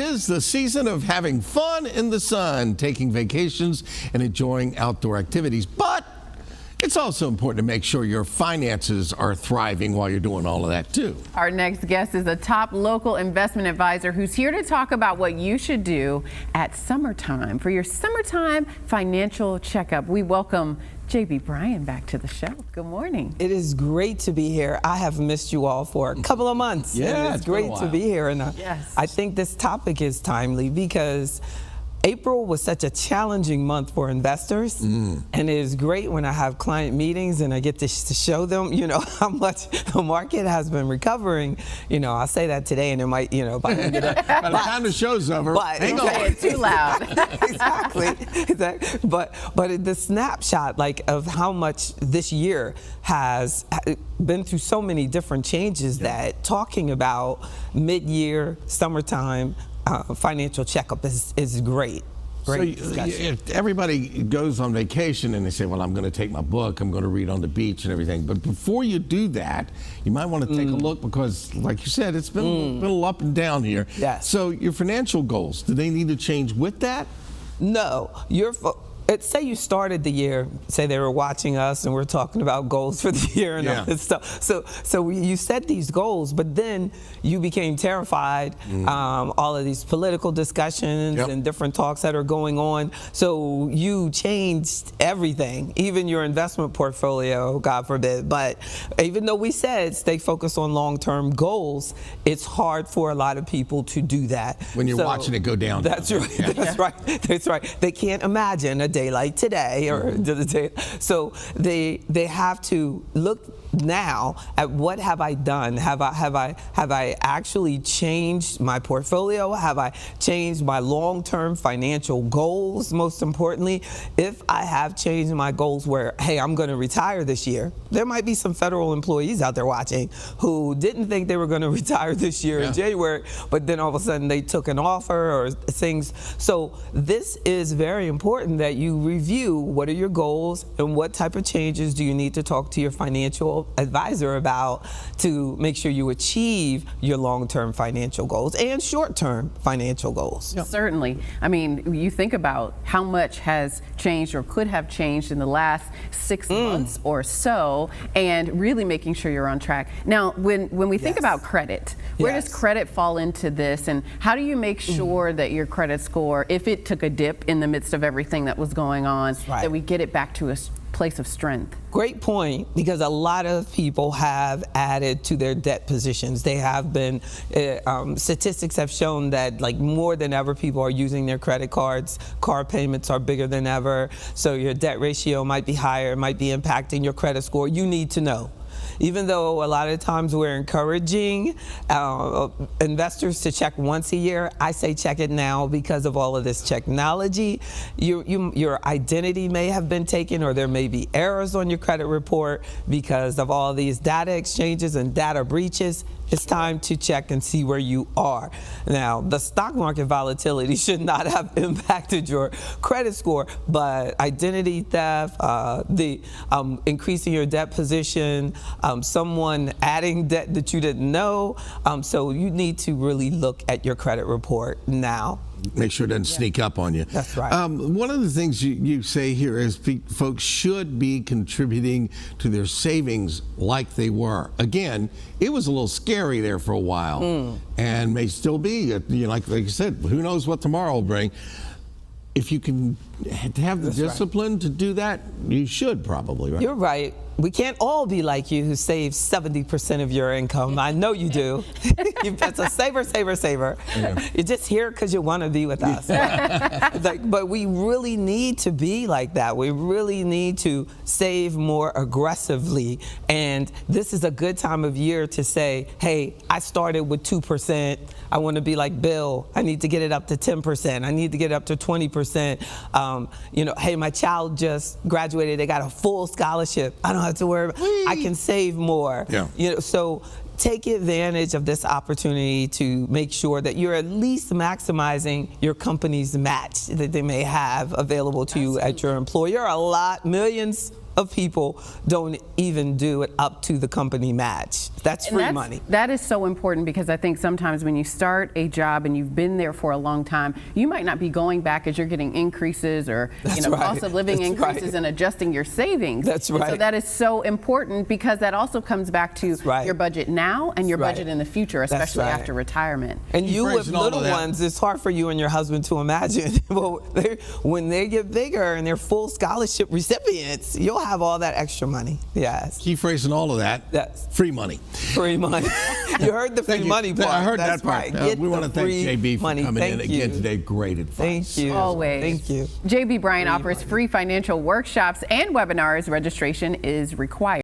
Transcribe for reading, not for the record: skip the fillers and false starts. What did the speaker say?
'Tis the season of having fun in the sun, taking vacations and enjoying outdoor activities. But it's also important to make sure your finances are thriving while you're doing all of that too. Our next guest is a top local investment advisor who's here to talk about what you should do at summertime for your summertime financial checkup. We welcome J.B. Bryan back to the show. Good morning. It is great to be here. I have missed you all for a couple of months. Yeah, it's great to be here. And Yes. I think this topic is timely because April was such a challenging month for investors, and it is great when I have client meetings and I get to show them, how much the market has been recovering. I say that today, and it might, by the time the show's over, hang on. Say it too loud. exactly. But the snapshot, of how much this year has been through so many different changes that talking about mid-year, summertime, financial checkup is great. Great discussion. Everybody goes on vacation and they say, well, I'm going to take my book, I'm going to read on the beach and everything. But before you do that, you might want to take a look because, like you said, it's been a little up and down here. Yes. So your financial goals, do they need to change with that? No. Say you started the year, say they were watching us and we're talking about goals for the year and all this stuff. So you set these goals, but then you became terrified, all of these political discussions and different talks that are going on. So you changed everything, even your investment portfolio, God forbid. But even though we said stay focused on long-term goals, it's hard for a lot of people to do that. When you're watching it go down. That's right. That's right. That's right. They can't imagine a day like today or the day. So they have to look now at what have I done? Have I actually changed my portfolio? Have I changed my long-term financial goals? Most importantly, if I have changed my goals where, hey, I'm going to retire this year, there might be some federal employees out there watching who didn't think they were going to retire this year in January, but then all of a sudden they took an offer or things. So this is very important that you review what are your goals and what type of changes do you need to talk to your financial advisor about to make sure you achieve your long-term financial goals and short-term financial goals. Certainly. I mean, you think about how much has changed or could have changed in the last 6 months or so, and really making sure you're on track. Now, when we think about credit, where does credit fall into this, and how do you make sure that your credit score, if it took a dip in the midst of everything that was going on, that we get it back to a place of strength? Great point, because a lot of people have added to their debt positions. They have been, statistics have shown that more than ever people are using their credit cards. Car payments are bigger than ever. So your debt ratio might be higher, it might be impacting your credit score. You need to know. Even though a lot of times we're encouraging investors to check once a year, I say check it now because of all of this technology. Your identity may have been taken, or there may be errors on your credit report because of all these data exchanges and data breaches. It's time to check and see where you are. Now, the stock market volatility should not have impacted your credit score, but identity theft, the increasing your debt position, someone adding debt that you didn't know. So you need to really look at your credit report now. Make sure it doesn't sneak up on you. That's right. One of the things you say here is folks should be contributing to their savings like they were. Again, it was a little scary there for a while, and may still be. Like you said, who knows what tomorrow will bring. If you can have the discipline to do that, you should probably, right? You're right. We can't all be like you who save 70% of your income. I know you do. That's a saver. Yeah. You're just here because you want to be with us. But we really need to be like that. We really need to save more aggressively. And this is a good time of year to say, hey, I started with 2%. I want to be like Bill. I need to get it up to 10%. I need to get it up to 20%. Hey, my child just graduated. They got a full scholarship. I don't have to worry. I can save more. So take advantage of this opportunity to make sure that you're at least maximizing your company's match that they may have available to you at your employer. Millions of people don't even do it up to the company match. That's And free money. That is so important, because I think sometimes when you start a job and you've been there for a long time, you might not be going back as you're getting increases or That's right. cost of living That's increases right. and adjusting your savings. That's And so right. that is so important, because that also comes back to right. your budget now and your That's budget right. in the future, That's especially right. after retirement. And you with phrasing all of little that. ones, it's hard for you and your husband to imagine. Well, when they get bigger and they're full scholarship recipients, you'll have all that extra money. Yes. Key phrase in all of that, Yes. free money. Free money. You heard the free Thank you. money part. I heard That's that part. Right. Get We want to the thank free JB for money. coming in Thank again you. today. Great advice. Thank you. Always. Thank you. JB Bryant offers free financial workshops and webinars. Registration is required.